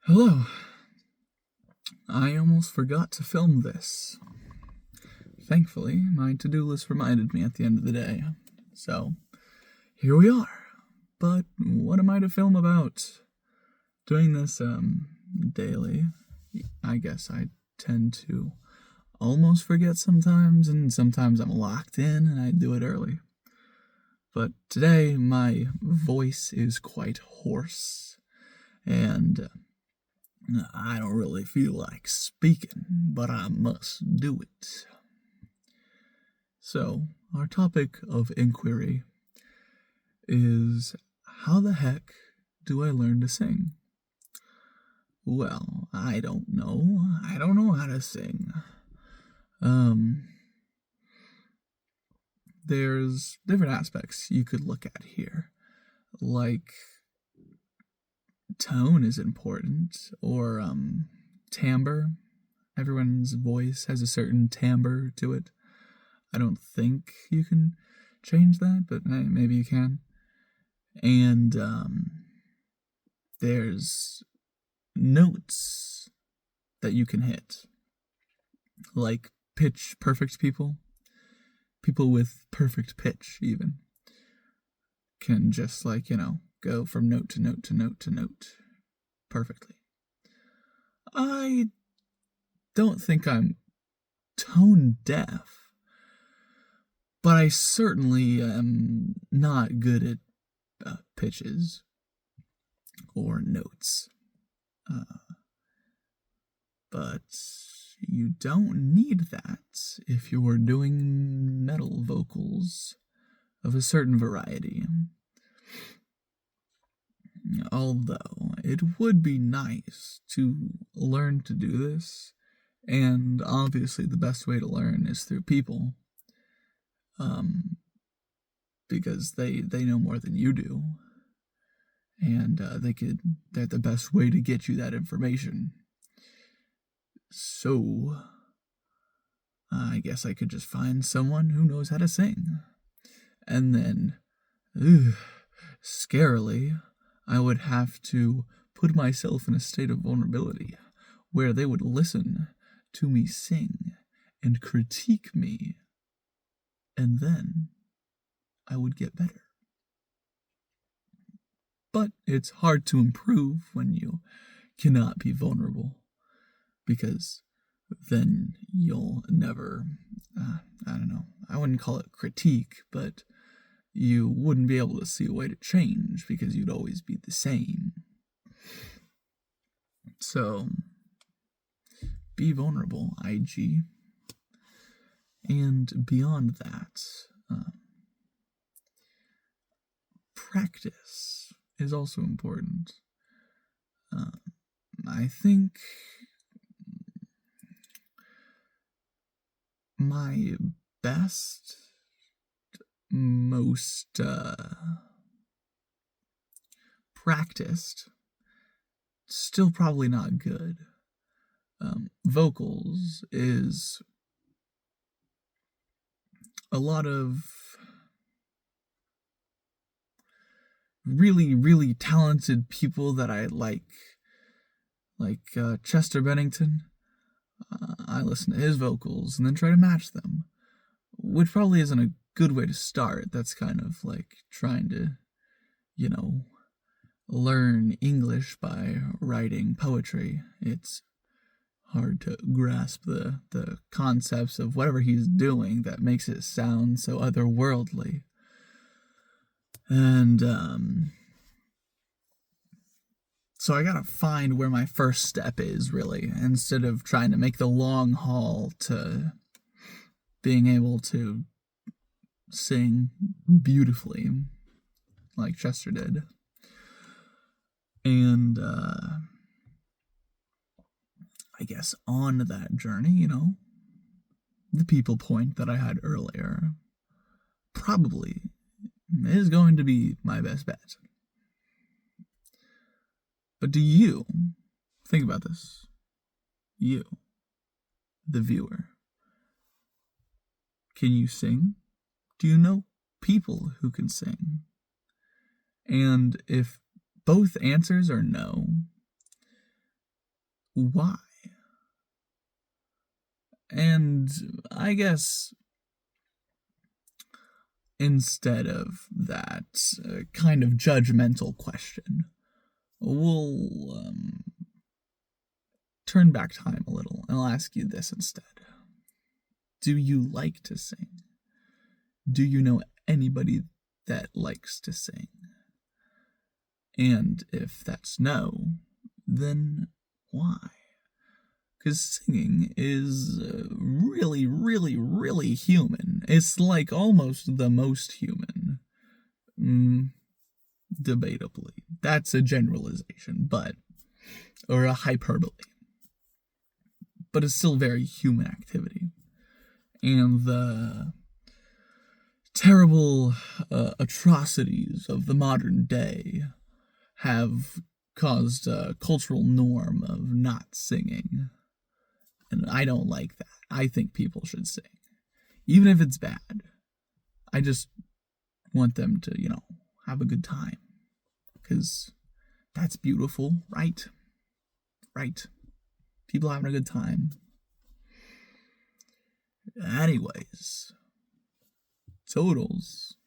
Hello. I almost forgot to film this. Thankfully, my to-do list reminded me at the end of the day. So, here we are. But what am I to film about? Doing this, daily, I guess I tend to almost forget sometimes, and sometimes I'm locked in and I do it early. But today, my voice is quite hoarse, and I don't really feel like speaking, but I must do it. So, our topic of inquiry is how the heck do I learn to sing? Well, I don't know. I don't know how to sing. There's different aspects you could look at here. Like, tone is important, or timbre. Everyone's voice has a certain timbre to it. I don't think you can change that, but maybe you can. And there's notes that you can hit, like pitch perfect people. People with perfect pitch, even, can just, go from note to note to note to note perfectly. I don't think I'm tone deaf, but I certainly am not good at pitches or notes. But you don't need that if you're doing metal vocals of a certain variety. Although it would be nice to learn to do this, and obviously the best way to learn is through people, because they know more than you do, and they're the best way to get you that information. So, I guess I could just find someone who knows how to sing. And then, scarily, I would have to put myself in a state of vulnerability where they would listen to me sing and critique me. And then I would get better. But it's hard to improve when you cannot be vulnerable, because then you'll never, I don't know, I wouldn't call it critique, but you wouldn't be able to see a way to change because you'd always be the same. So, be vulnerable, IG. And beyond that, practice is also important. I think my best, most practiced, still probably not good, vocals is a lot of really, really talented people that I like Chester Bennington. I listen to his vocals and then try to match them, which probably isn't a good way to start. That's kind of like trying to, learn English by writing poetry. It's hard to grasp the concepts of whatever he's doing that makes it sound so otherworldly. And so I gotta find where my first step is, really, instead of trying to make the long haul to being able to sing beautifully like Chester did. And I guess on that journey, the people point that I had earlier probably is going to be my best bet. But do you think about this? You, the viewer. Can you sing? Do you know people who can sing? And if both answers are no, why? And I guess instead of that kind of judgmental question, we'll turn back time a little, and I'll ask you this instead. Do you like to sing? Do you know anybody that likes to sing? And if that's no, then why? Because singing is really, really, really human. It's like almost the most human. Debatably. That's a generalization, or a hyperbole. But it's still very human activity. And the terrible atrocities of the modern day have caused a cultural norm of not singing. And I don't like that. I think people should sing. Even if it's bad. I just want them to, have a good time. Because that's beautiful, right? Right. People having a good time. Anyways. Totals.